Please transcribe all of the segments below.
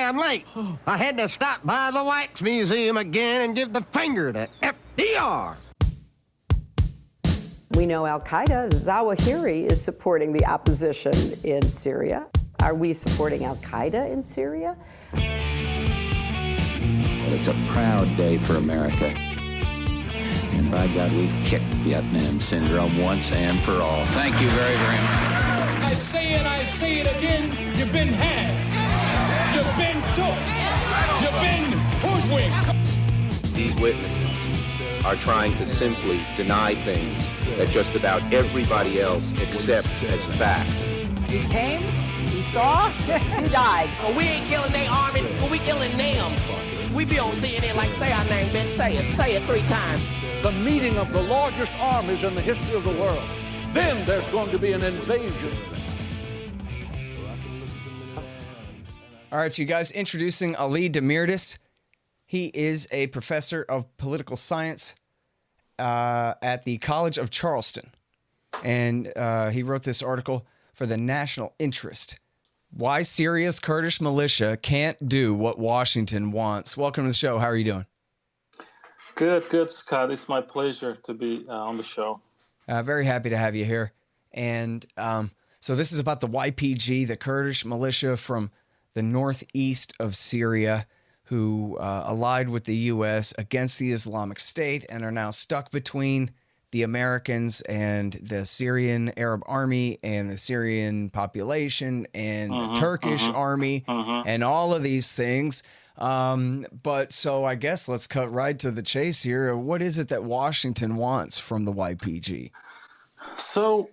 damn late. I had to stop by the Wax Museum again and give the finger to FDR. We know Al-Qaeda, Zawahiri, is supporting the opposition in Syria. Are we supporting Al-Qaeda in Syria? It's a proud day for America. And by God, we've kicked Vietnam syndrome once and for all. Thank you very, very much. I say it again, you've been had. You've been took. You've been hoodwinked. These witnesses are trying to simply deny things that just about everybody else accepts as fact. He came, he saw, he died. Well, we ain't killing their army, but we killing them. We be on CNN like, say our name, bitch, say it 3 times. The meeting of the largest armies in the history of the world. Then there's going to be an invasion. All right, so you guys, introducing Ali Demirdas. He is a professor of political science at the College of Charleston. And he wrote this article for the National Interest. Why Syria's Kurdish militia can't do what Washington wants. Welcome to the show. How are you doing? Good, Scott. It's my pleasure to be on the show. Very happy to have you here. And so this is about the YPG, the Kurdish militia from the northeast of Syria, who allied with the U.S. against the Islamic State and are now stuck between the Americans and the Syrian Arab army and the Syrian population and the Turkish army and all of these things. But so I guess let's cut right to the chase here. What is it that Washington wants from the YPG? So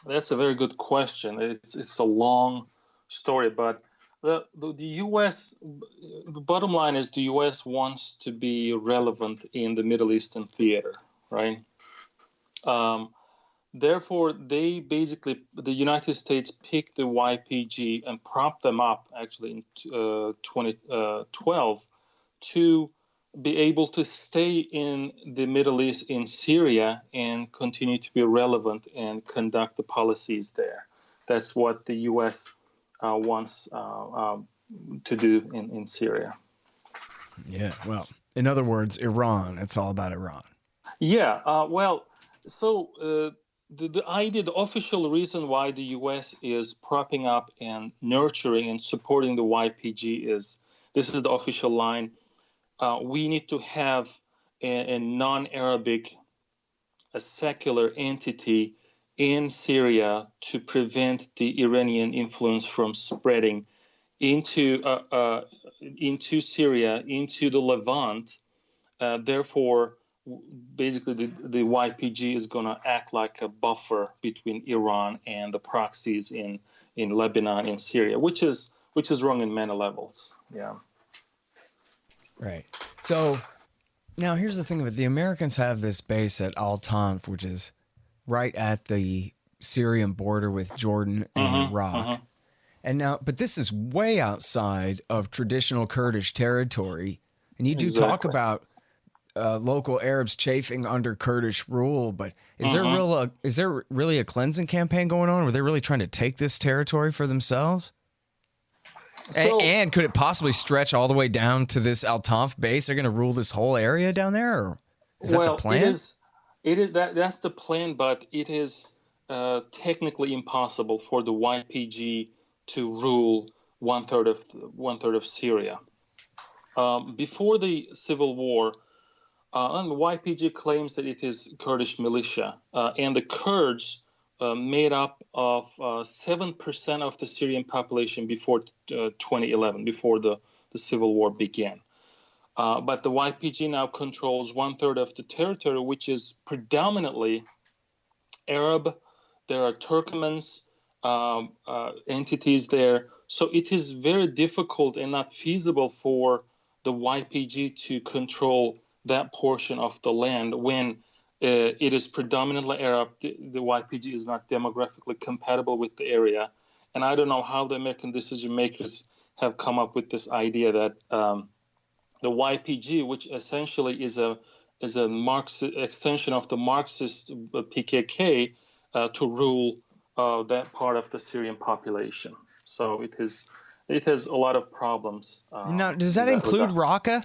that's a very good question. It's a long story, but the U.S. the bottom line is the U.S. wants to be relevant in the Middle Eastern theater, right? Therefore, they basically, the United States picked the YPG and propped them up actually in 2012 to be able to stay in the Middle East, in Syria, and continue to be relevant and conduct the policies there. That's what the U.S. Wants to do in Syria. Yeah, well, in other words, Iran. It's all about Iran. Yeah, so the idea, the official reason why the U.S. is propping up and nurturing and supporting the YPG is, this is the official line, we need to have a non-Arabic, a secular entity in Syria to prevent the Iranian influence from spreading into Syria, into the Levant. Therefore, basically, the YPG is going to act like a buffer between Iran and the proxies in Lebanon and Syria, which is wrong in many levels. Yeah. Right. So now here's the thing of it. The Americans have this base at Al-Tanf, which is right at the Syrian border with Jordan and Iraq. And now, but this is way outside of traditional Kurdish territory. And you do talk about local Arabs chafing under Kurdish rule, but is there really a cleansing campaign going on? Were they really trying to take this territory for themselves? So, and could it possibly stretch all the way down to this Al-Tanf base? They're going to rule this whole area down there? Or is that the plan? That's the plan, but it is technically impossible for the YPG to rule one third of Syria. Before the civil war, and the YPG claims that it is Kurdish militia, and the Kurds made up of 7% of the Syrian population before 2011, before the civil war began. But the YPG now controls one third of the territory, which is predominantly Arab. There are Turkmens entities there. So it is very difficult and not feasible for the YPG to control that portion of the land when it is predominantly Arab. The YPG is not demographically compatible with the area. And I don't know how the American decision makers have come up with this idea that the YPG, which essentially is a Marxist extension of the Marxist PKK, to rule that part of the Syrian population. So it is it has a lot of problems. Now, does that include Raqqa?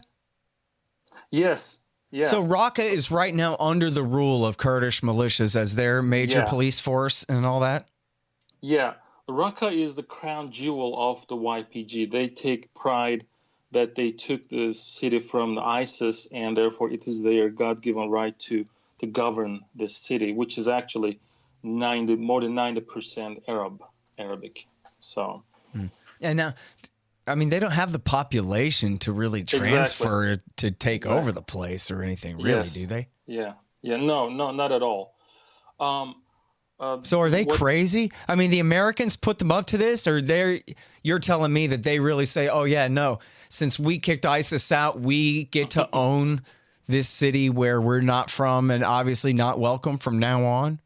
Yes. Yeah. So Raqqa is right now under the rule of Kurdish militias as their major police force and all that? Yeah. Raqqa is the crown jewel of the YPG. They take pride that they took the city from the ISIS, and therefore it is their God-given right to govern the city, which is actually more than 90% Arabic. So. And now, I mean, they don't have the population to really transfer to take over the place or anything, really, do they? Yeah. No, not at all. So are they crazy? I mean, the Americans put them up to this, or you're telling me that they really say, oh, yeah, no, since we kicked ISIS out, we get to own this city where we're not from and obviously not welcome from now on?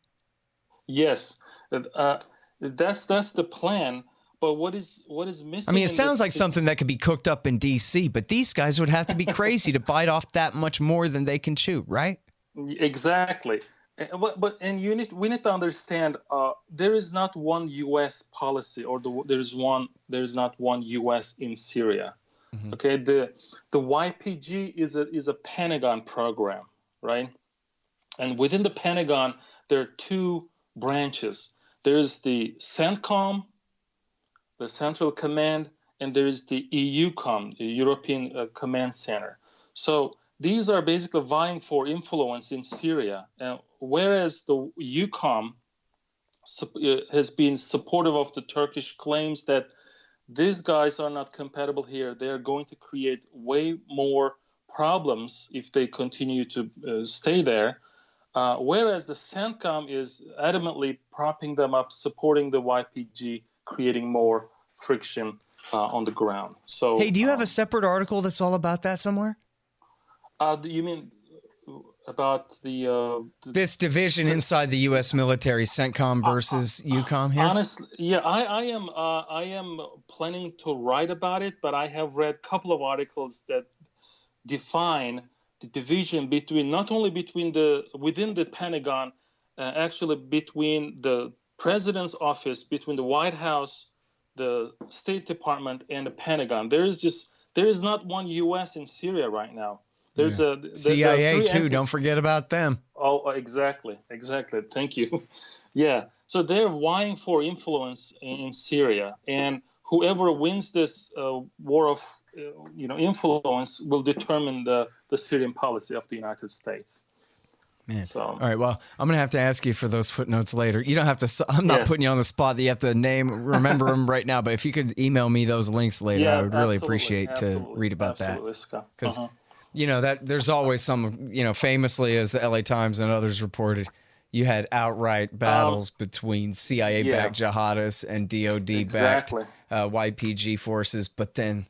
Yes, that's the plan. But what is missing? I mean, it sounds like something that could be cooked up in D.C., but these guys would have to be crazy to bite off that much more than they can chew, right? Exactly. But we need to understand there is not one U.S. policy, or there is not one U.S. in Syria. Mm-hmm. Okay, the YPG is a Pentagon program, right? And within the Pentagon, there are two branches. There is the CENTCOM, the Central Command, and there is the EUCOM, the European Command Center. So these are basically vying for influence in Syria, whereas the EUCOM has been supportive of the Turkish claims that these guys are not compatible here. They're going to create way more problems if they continue to stay there, whereas the CENTCOM is adamantly propping them up, supporting the YPG, creating more friction on the ground. So, hey, do you have a separate article that's all about that somewhere? You mean about this division inside the U.S. military, CENTCOM versus EUCOM here? Honestly, yeah, I am planning to write about it, but I have read a couple of articles that define the division between not only within the Pentagon, actually between the president's office, between the White House, the State Department, and the Pentagon. There is not one U.S. in Syria right now. There's CIA too. Don't forget about them. Oh, exactly. Thank you. Yeah. So they're vying for influence in Syria, and whoever wins this war of influence will determine the Syrian policy of the United States. Man. So, all right. Well, I'm going to have to ask you for those footnotes later. You don't have to. I'm not putting you on the spot that you have to remember them right now. But if you could email me those links later, I would really appreciate to read about that. Because that there's always some. Famously, as the LA Times and others reported, you had outright battles between CIA-backed jihadists and DoD-backed YPG forces. But then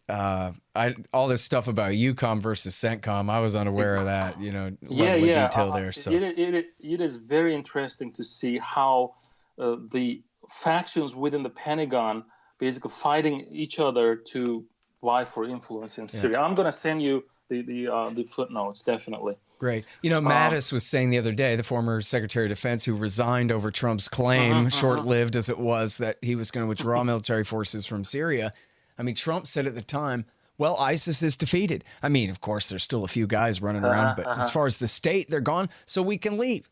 all this stuff about EUCOM versus CENTCOM, I was unaware of that. Level of detail there. So it is very interesting to see how the factions within the Pentagon basically fighting each other to vie for influence in Syria. I'm going to send you the footnotes, definitely. Great. Mattis was saying the other day, the former Secretary of Defense who resigned over Trump's claim, short-lived as it was, that he was going to withdraw military forces from Syria. I mean, Trump said at the time, well, ISIS is defeated. I mean, of course, there's still a few guys running around, but as far as the state, they're gone, so we can leave.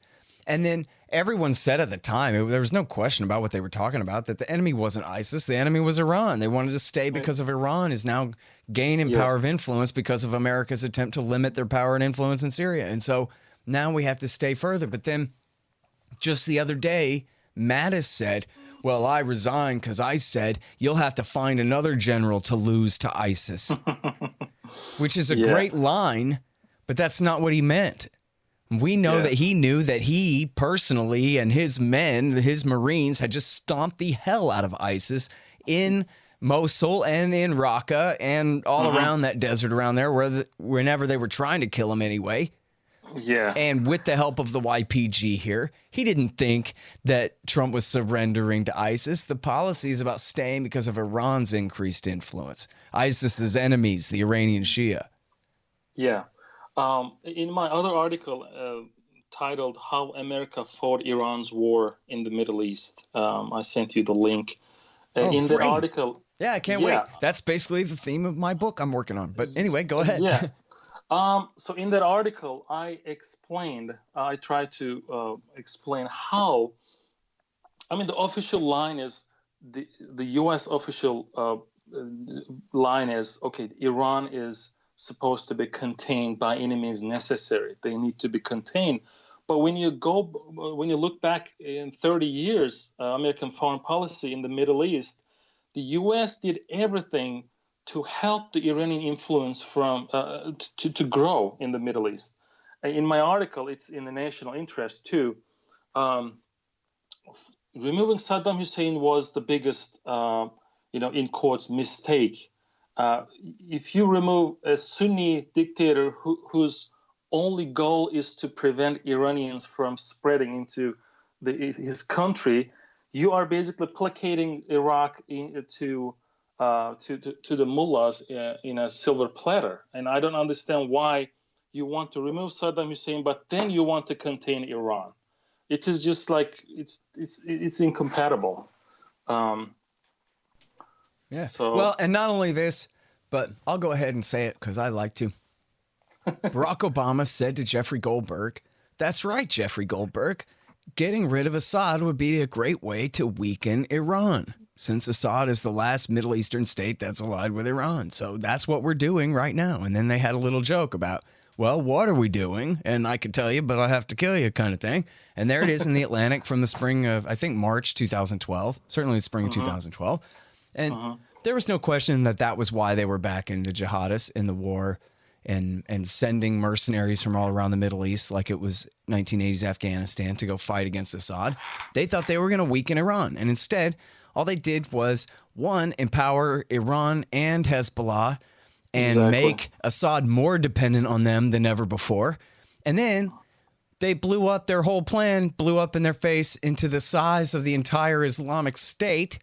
And then everyone said at the time, there was no question about what they were talking about, that the enemy wasn't ISIS, the enemy was Iran. They wanted to stay because of Iran is now gaining power of influence because of America's attempt to limit their power and influence in Syria. And so now we have to stay further. But then just the other day, Mattis said, well, I resigned because I said you'll have to find another general to lose to ISIS, which is a great line, but that's not what he meant. We know that he knew that he personally and his men, his Marines, had just stomped the hell out of ISIS in Mosul and in Raqqa and all around that desert around there, whenever they were trying to kill him anyway. Yeah. And with the help of the YPG here, he didn't think that Trump was surrendering to ISIS. The policy is about staying because of Iran's increased influence. ISIS's enemies, the Iranian Shia. Yeah. In my other article titled How America Fought Iran's War in the Middle East, I sent you the link. In that article, Yeah, I can't wait. That's basically the theme of my book I'm working on. But anyway, go ahead. Yeah. So in that article, I tried to explain how, I mean, the official line is, the U.S. official line is, okay, Iran is supposed to be contained by any means necessary. They need to be contained. But when you look back in 30 years, American foreign policy in the Middle East, the U.S. did everything to help the Iranian influence to grow in the Middle East. In my article, it's in the national interest too. Removing Saddam Hussein was the biggest, in quotes, mistake. If you remove a Sunni dictator whose only goal is to prevent Iranians from spreading into his country, you are basically placating Iraq to the mullahs in a silver platter. And I don't understand why you want to remove Saddam Hussein, but then you want to contain Iran. It is just like it's incompatible. Yeah. So, well, and not only this, but I'll go ahead and say it because I like to. Barack Obama said to Jeffrey Goldberg, "That's right, Jeffrey Goldberg. Getting rid of Assad would be a great way to weaken Iran, since Assad is the last Middle Eastern state that's allied with Iran. So that's what we're doing right now." And then they had a little joke about, well, what are we doing? And I could tell you, but I have to kill you kind of thing. And there it is in the Atlantic from the spring of, I think, March 2012, certainly the spring of 2012. And there was no question that was why they were backing the jihadists in the war and sending mercenaries from all around the Middle East like it was 1980s Afghanistan to go fight against Assad. They thought they were going to weaken Iran. And instead, all they did was, one, empower Iran and Hezbollah and make Assad more dependent on them than ever before. And then they blew up their whole plan, blew up in their face into the size of the entire Islamic State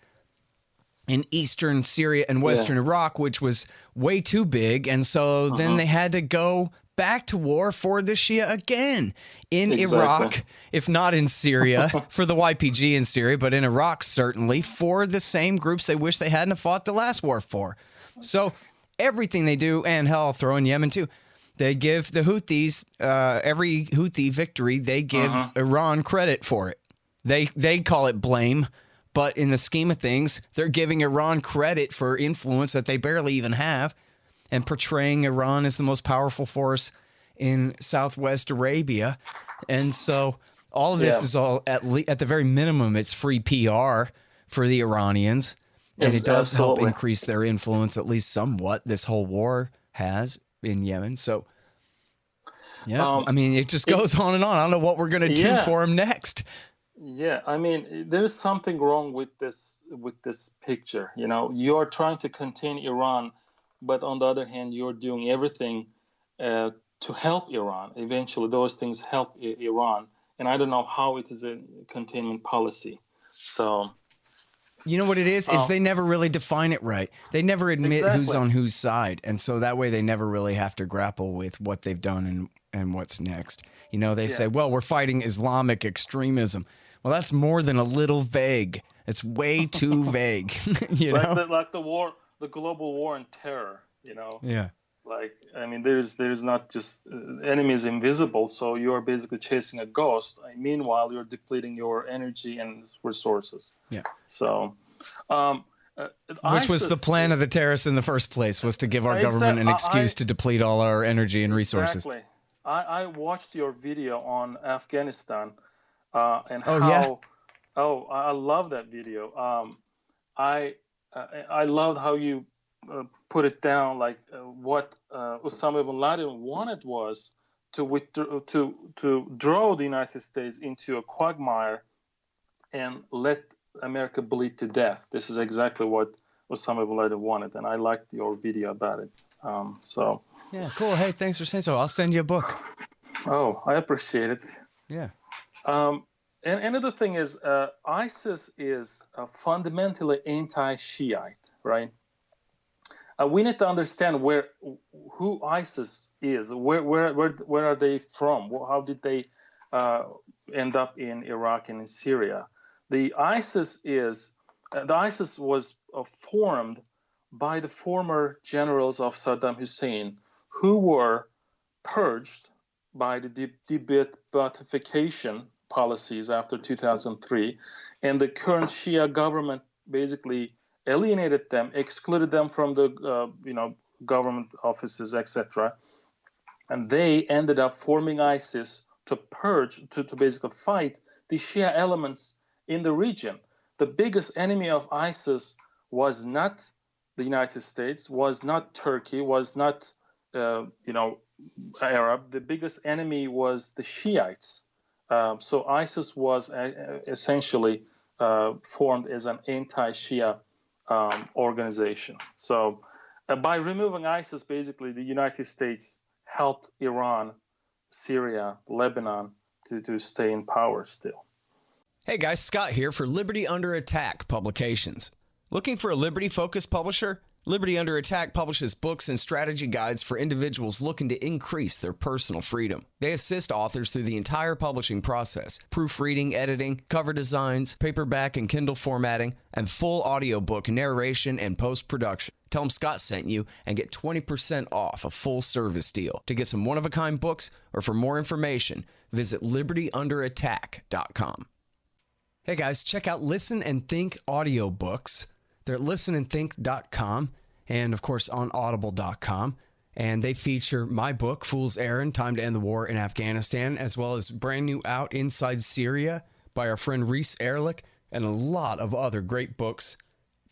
in eastern Syria and western Iraq, which was way too big. And so then they had to go back to war for the Shia again in Iraq, if not in Syria, for the YPG in Syria, but in Iraq, certainly, for the same groups they wish they hadn't fought the last war for. So everything they do, and hell, I'll throw in Yemen too, they give the Houthis, every Houthi victory, they give Iran credit for it. They call it blame. But in the scheme of things, they're giving Iran credit for influence that they barely even have and portraying Iran as the most powerful force in Southwest Arabia. And so all of this is all, at the very minimum, it's free PR for the Iranians. And it does help increase their influence, at least somewhat, this whole war has in Yemen. So, yeah, I mean, it just goes on and on. I don't know what we're going to do for them next. Yeah, I mean, there's something wrong with this picture. You know, you're trying to contain Iran, but on the other hand, you're doing everything to help Iran. Eventually, those things help Iran, and I don't know how it is a containment policy. So, you know what it is they never really define it right. They never admit who's on whose side, and so that way they never really have to grapple with what they've done and what's next. You know, they say, well, we're fighting Islamic extremism. Well, that's more than a little vague. It's way too vague. You know, like the war, the global war on terror. You know, like, I mean, there's not just enemy is invisible, so you're basically chasing a ghost. Meanwhile, you're depleting your energy and resources. Yeah. So, which was the plan of the terrorists in the first place, was to give our government an excuse to deplete all our energy and resources. Exactly. I watched your video on Afghanistan. And I love that video. I loved how you put it down. Like what Osama bin Laden wanted was to draw the United States into a quagmire and let America bleed to death. This is exactly what Osama bin Laden wanted, and I liked your video about it. So yeah, cool. Hey, thanks for saying so. I'll send you a book. Oh, I appreciate it. Yeah. And another thing is, ISIS is fundamentally anti-Shiite, right? We need to understand who ISIS is. Where are they from? How did they end up in Iraq and in Syria? The ISIS is the ISIS was formed by the former generals of Saddam Hussein, who were purged by the de-Baathification policies after 2003, and the current Shia government basically alienated them, excluded them from the government offices, etc. And they ended up forming ISIS to purge, to basically fight the Shia elements in the region. The biggest enemy of ISIS was not the United States, was not Turkey, was not Arab. The biggest enemy was the Shiites. So ISIS was essentially formed as an anti-Shia organization. So by removing ISIS, basically the United States helped Iran, Syria, Lebanon to stay in power still. Hey guys, Scott here for Liberty Under Attack Publications. Looking for a Liberty-focused publisher? Liberty Under Attack publishes books and strategy guides for individuals looking to increase their personal freedom. They assist authors through the entire publishing process: proofreading, editing, cover designs, paperback and Kindle formatting, and full audiobook narration and post-production. Tell them Scott sent you and get 20% off a full service deal. To get some one-of-a-kind books or for more information, visit libertyunderattack.com. Hey guys, check out Listen and Think audiobooks. They're at listenandthink.com and, of course, on audible.com. And they feature my book, Fool's Errand, Time to End the War in Afghanistan, as well as brand new Out Inside Syria by our friend Reese Ehrlich, and a lot of other great books,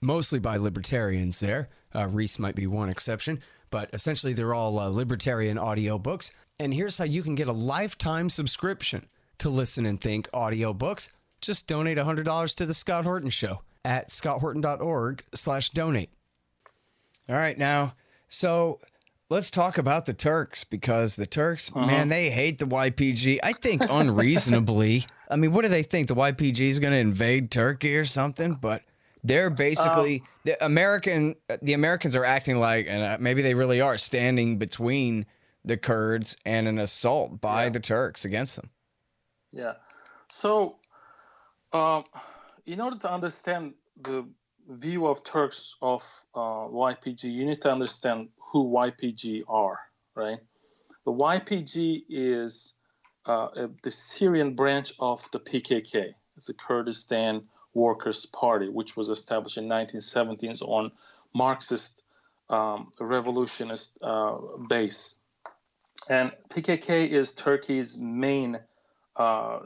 mostly by libertarians there. Reese might be one exception, but essentially they're all libertarian audiobooks. And here's how you can get a lifetime subscription to Listen and Think audiobooks. Just donate $100 to The Scott Horton Show at scotthorton.org/donate. All right, now, so let's talk about the Turks, because the Turks, man, they hate the YPG. I think unreasonably. I mean, what do they think? The YPG is going to invade Turkey or something? But they're basically, the Americans are acting like, and maybe they really are, standing between the Kurds and an assault by the Turks against them. Yeah. So, in order to understand the view of Turks of YPG, you need to understand who YPG are, right? The YPG is the Syrian branch of the PKK. It's the Kurdistan Workers Party, which was established in 1970s on Marxist revolutionist base. And PKK is Turkey's main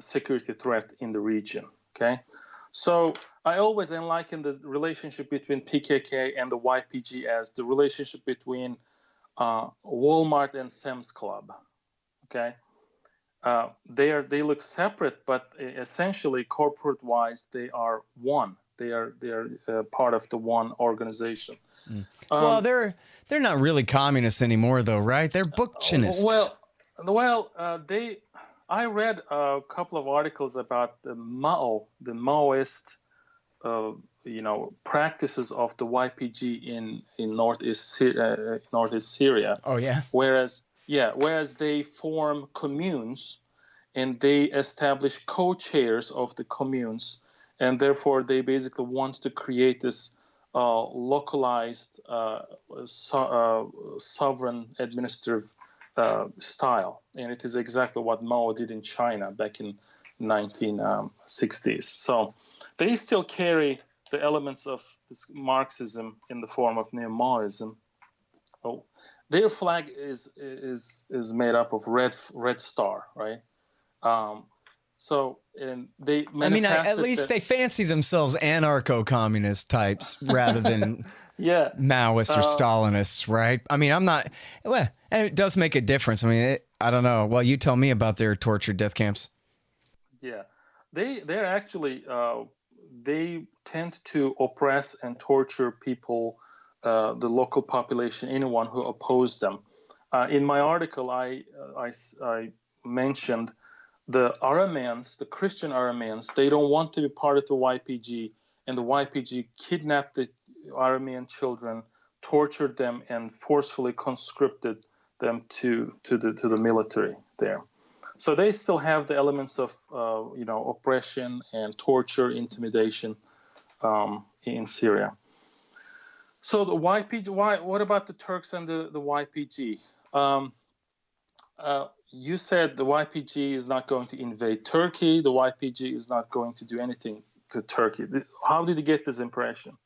security threat in the region. Okay, so I always liken the relationship between PKK and the YPG as the relationship between Walmart and Sam's Club. Okay, they look separate, but essentially corporate-wise they are one. They are part of the one organization. Well, they're not really communists anymore, though, right? They're bookchinists. I read a couple of articles about the Maoist, practices of the YPG in northeast Syria. Oh yeah. Whereas they form communes, and they establish co-chairs of the communes, and therefore they basically want to create this localized, sovereign administrative style, and it is exactly what Mao did in China back in 1960s. So they still carry the elements of this Marxism in the form of neo-Maoism. Oh, their flag is made up of red star, right? And they at least they fancy themselves anarcho-communist types rather than Maoists or Stalinists, right? I mean, I'm not. Well, and it does make a difference. I mean, I don't know. Well, you tell me about their torture death camps. Yeah, they're actually they tend to oppress and torture people, the local population, anyone who opposed them. In my article, I mentioned the Arameans, the Christian Arameans. They don't want to be part of the YPG, and the YPG kidnapped the Aramean children, tortured them, and forcefully conscripted them to the military there. So they still have the elements of oppression and torture, intimidation. in Syria. So the YPG, what about the Turks and the YPG? You said the YPG is not going to invade Turkey. The YPG is not going to do anything to Turkey. How did you get this impression?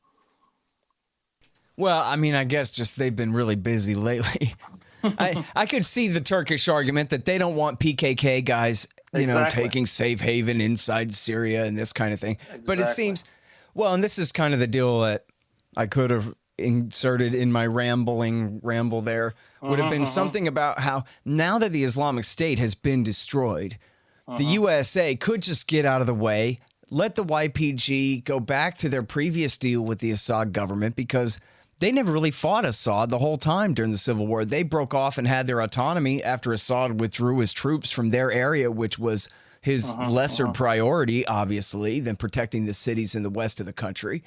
Well, I mean, I guess just they've been really busy lately. I could see the Turkish argument that they don't want PKK guys, taking safe haven inside Syria and this kind of thing. Exactly. But it seems, well, and this is kind of the deal that I could have inserted in my ramble there, would have been something about how now that the Islamic State has been destroyed, the USA could just get out of the way, let the YPG go back to their previous deal with the Assad government, because they never really fought Assad the whole time during the Civil War. They broke off and had their autonomy after Assad withdrew his troops from their area, which was his lesser priority, obviously, than protecting the cities in the west of the country.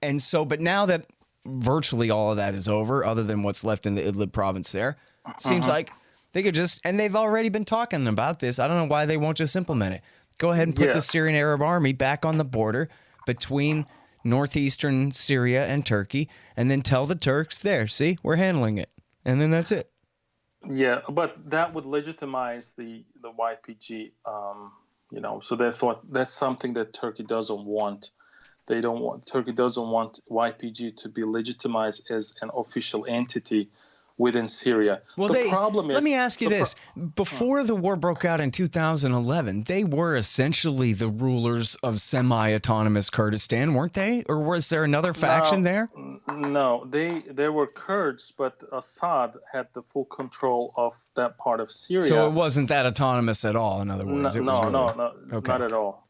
And so, but now that virtually all of that is over, other than what's left in the Idlib province there, seems like they could just, and they've already been talking about this. I don't know why they won't just implement it. Go ahead and put the Syrian Arab Army back on the border between northeastern Syria and Turkey, and then tell the Turks, there, see, we're handling it. And then that's it. Yeah, but that would legitimize the YPG, so that's something that Turkey doesn't want. Turkey doesn't want YPG to be legitimized as an official entity within Syria. Well, let me ask you this. Before the war broke out in 2011, they were essentially the rulers of semi-autonomous Kurdistan, weren't they? Or was there another faction there? No, they were Kurds, but Assad had the full control of that part of Syria. So it wasn't that autonomous at all, in other words? No, not at all.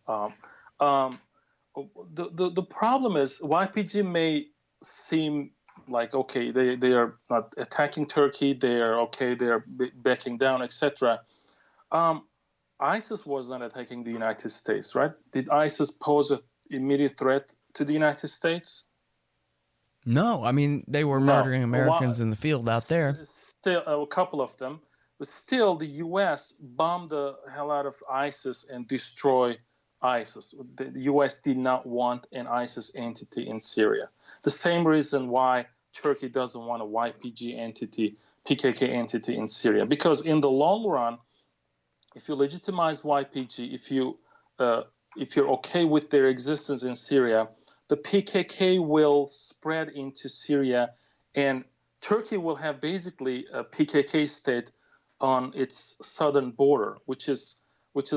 The problem is YPG may seem like, okay, they are not attacking Turkey, they are okay, they are backing down, etc. ISIS was not attacking the United States, right? Did ISIS pose an immediate threat to the United States? No, I mean, they were murdering Americans in the field out there. Still, a couple of them. But still, the U.S. bombed the hell out of ISIS and destroyed ISIS. The U.S. did not want an ISIS entity in Syria. The same reason why Turkey doesn't want a YPG entity, PKK entity in Syria. Because in the long run, if you legitimize YPG, if you're okay with their existence in Syria, the PKK will spread into Syria, and Turkey will have basically a PKK state on its southern border, which is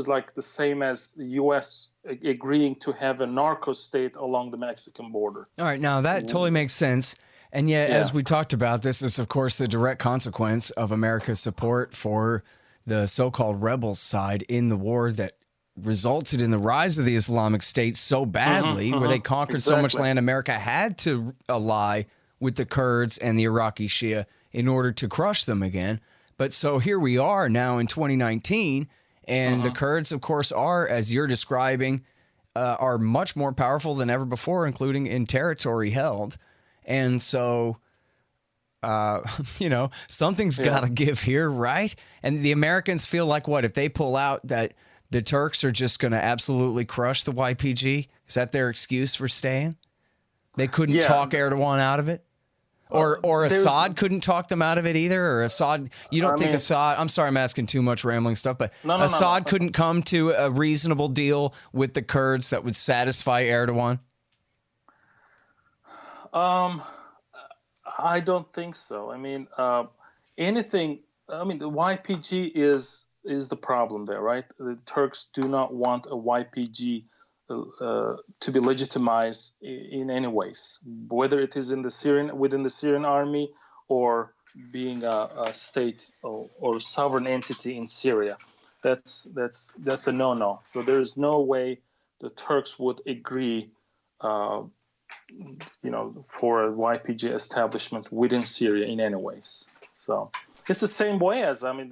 like the same as the U.S. agreeing to have a narco state along the Mexican border. All right, now that totally makes sense. And yet, as we talked about, this is, of course, the direct consequence of America's support for the so-called rebels side in the war that resulted in the rise of the Islamic State so badly, where they conquered so much land. America had to ally with the Kurds and the Iraqi Shia in order to crush them again. But so here we are now in 2019, and the Kurds, of course, are, as you're describing, are much more powerful than ever before, including in territory held. And so, something's got to give here, right? And the Americans feel like what? If they pull out, that the Turks are just going to absolutely crush the YPG? Is that their excuse for staying? They couldn't talk Erdogan out of it? Or Assad couldn't talk them out of it either? Or Assad, Assad, I'm sorry I'm asking too much rambling stuff, but Assad couldn't come to a reasonable deal with the Kurds that would satisfy Erdogan? I don't think so. I mean, the YPG is the problem there, right? The Turks do not want a YPG to be legitimized in any ways, whether it is within the Syrian army or being a state or sovereign entity in Syria. That's a no-no. So there is no way the Turks would agree for a YPG establishment within Syria in any ways. So it's the same way as, would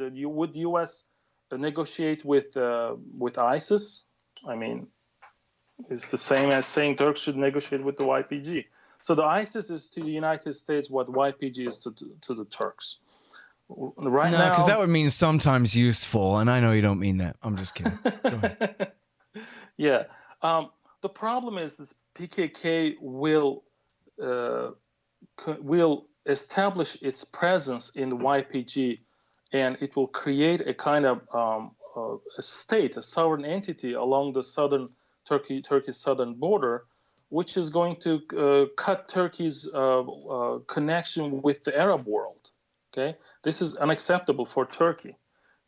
the U.S. negotiate with ISIS? I mean, it's the same as saying Turks should negotiate with the YPG. So the ISIS is to the United States what YPG is to the Turks. Right now, because that would mean sometimes useful, and I know you don't mean that. I'm just kidding. Go ahead. Yeah. the problem is this PKK will establish its presence in the YPG, and it will create a kind of a state, a sovereign entity along the southern Turkey's southern border, which is going to cut Turkey's connection with the Arab world. Okay, this is unacceptable for Turkey.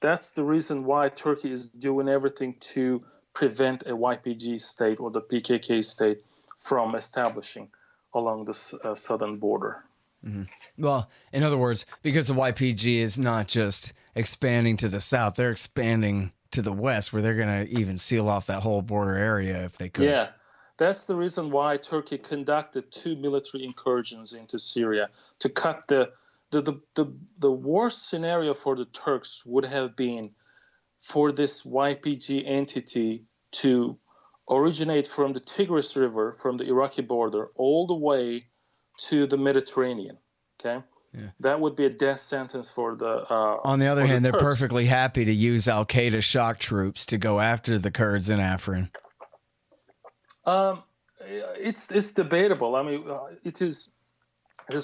That's the reason why Turkey is doing everything to prevent a YPG state or the PKK state from establishing along the southern border. Mm-hmm. Well, in other words, because the YPG is not just expanding to the south, they're expanding to the west, where they're going to even seal off that whole border area if they could. Yeah, that's the reason why Turkey conducted 2 military incursions into Syria to cut the worst scenario for the Turks would have been for this YPG entity to originate from the Tigris River, from the Iraqi border, all the way to the Mediterranean. Okay, yeah. That would be a death sentence for the. On the other hand, they're perfectly happy to use Al Qaeda shock troops to go after the Kurds in Afrin. It's debatable. I mean, it is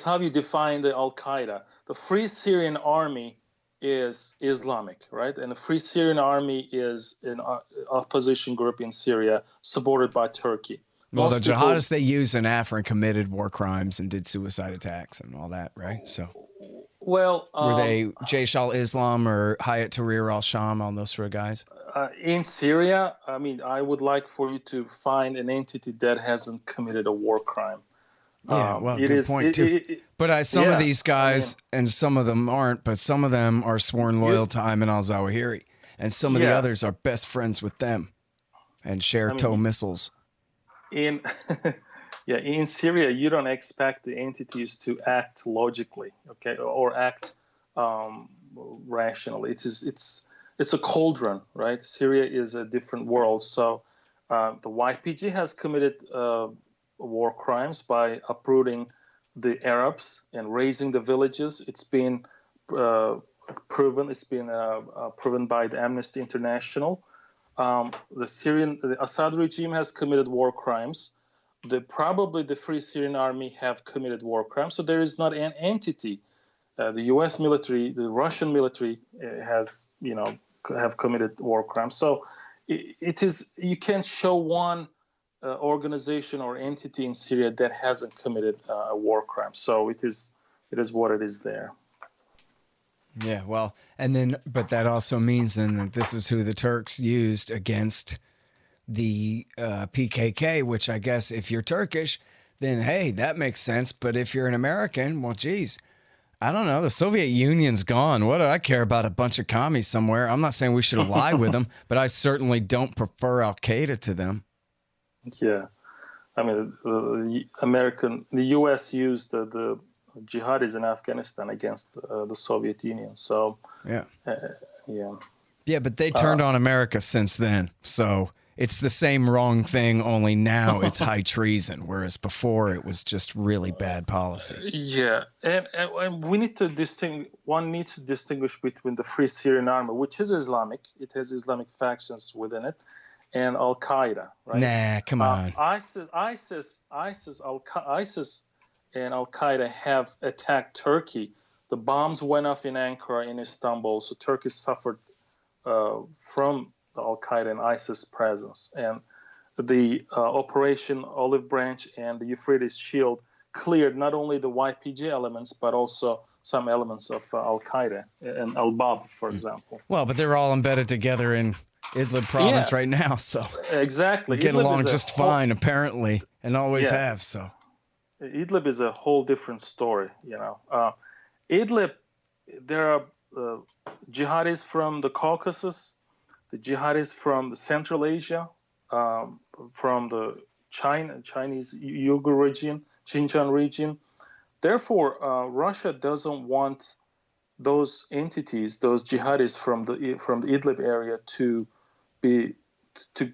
how you define the Al Qaeda. The Free Syrian Army is Islamic, right? And the Free Syrian Army is an opposition group in Syria supported by Turkey. Well, the jihadists they used in Afrin committed war crimes and did suicide attacks and all that, right? So, well, were they Jaish al-Islam or Hayat Tahrir al-Sham, all those sort of guys? In Syria, I mean, I would like for you to find an entity that hasn't committed a war crime. Yeah, well, good point too. But some of these guys, and some of them aren't, but some of them are sworn loyal to Ayman al-Zawahiri, and some of the others are best friends with them and share tow missiles. In Syria, you don't expect the entities to act logically, okay, or act rationally. It's a cauldron, right? Syria is a different world. So the YPG has committed war crimes by uprooting the Arabs and razing the villages. It's been proven. It's been proven by the Amnesty International. The Assad regime has committed war crimes. Probably the Free Syrian Army have committed war crimes. So there is not an entity. The U.S. military, the Russian military have committed war crimes. So it is, you can't show one organization or entity in Syria that hasn't committed a war crime. So it is what it is there. Yeah, well, but that also means then that this is who the Turks used against the PKK, which I guess if you're Turkish, then hey, that makes sense. But if you're an American, well, geez, I don't know. The Soviet Union's gone. What do I care about a bunch of commies somewhere? I'm not saying we should ally with them, but I certainly don't prefer Al Qaeda to them. Yeah, I mean, the U.S. used the jihadis in Afghanistan against the Soviet Union. So yeah, but they turned on America since then. So it's the same wrong thing, only now it's high treason, whereas before it was just really bad policy. Yeah, and we need to distinguish. One needs to distinguish between the Free Syrian Army, which is Islamic. It has Islamic factions within it, and Al Qaeda. Right? Nah, come on. ISIS, and Al Qaeda have attacked Turkey. The bombs went off in Ankara, in Istanbul, so Turkey suffered from the Al Qaeda and ISIS presence. And the Operation Olive Branch and the Euphrates Shield cleared not only the YPG elements, but also some elements of Al Qaeda and Al Bab, for example. Well, but they're all embedded together in Idlib province right now, so exactly get along just fine, apparently, and always have. So Idlib is a whole different story, Idlib, there are jihadis from the Caucasus, the jihadis from the Central Asia, from the Chinese Uyghur region, Xinjiang region. Therefore, Russia doesn't want those entities, those jihadis from the Idlib area to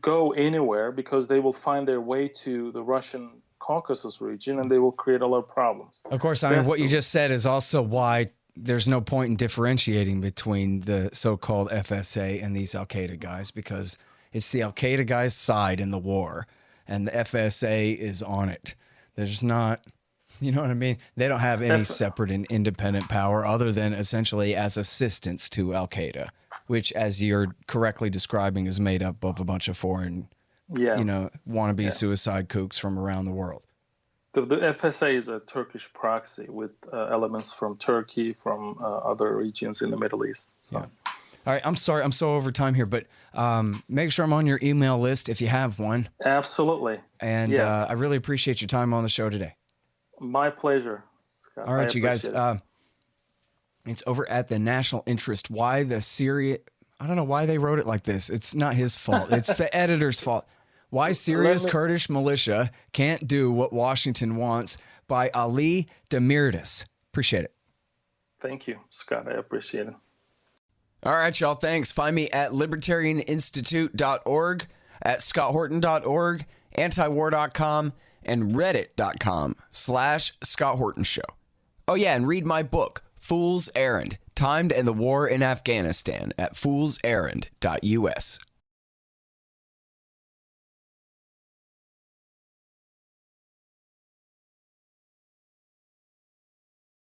go anywhere, because they will find their way to the Russian Caucasus region and they will create a lot of problems. Of course, I mean, what you just said is also why there's no point in differentiating between the so-called FSA and these Al-Qaeda guys, because it's the Al-Qaeda guys' side in the war. and the FSA is on it. There's not, you know what I mean? They don't have any separate and independent power other than essentially as assistance to Al-Qaeda, which, as you're correctly describing, is made up of a bunch of foreign, wannabe suicide kooks from around the world. The FSA is a Turkish proxy with elements from Turkey, from other regions in the Middle East. So. Yeah. All right, I'm sorry, I'm so over time here, but make sure I'm on your email list if you have one. Absolutely. And I really appreciate your time on the show today. My pleasure, Scott. All right, you guys. It's over at the National Interest. Why the Syria? I don't know why they wrote it like this. It's not his fault. It's the editor's fault. Why Syria's Kurdish militia can't do what Washington wants, by Ali Demirdas. Appreciate it. Thank you, Scott. I appreciate it. All right, y'all. Thanks. Find me at libertarianinstitute.org, at scotthorton.org, antiwar.com, and reddit.com/Scott Horton Show. Oh, yeah, and read my book, Fool's Errand, Time to End the War in Afghanistan, at foolserrand.us.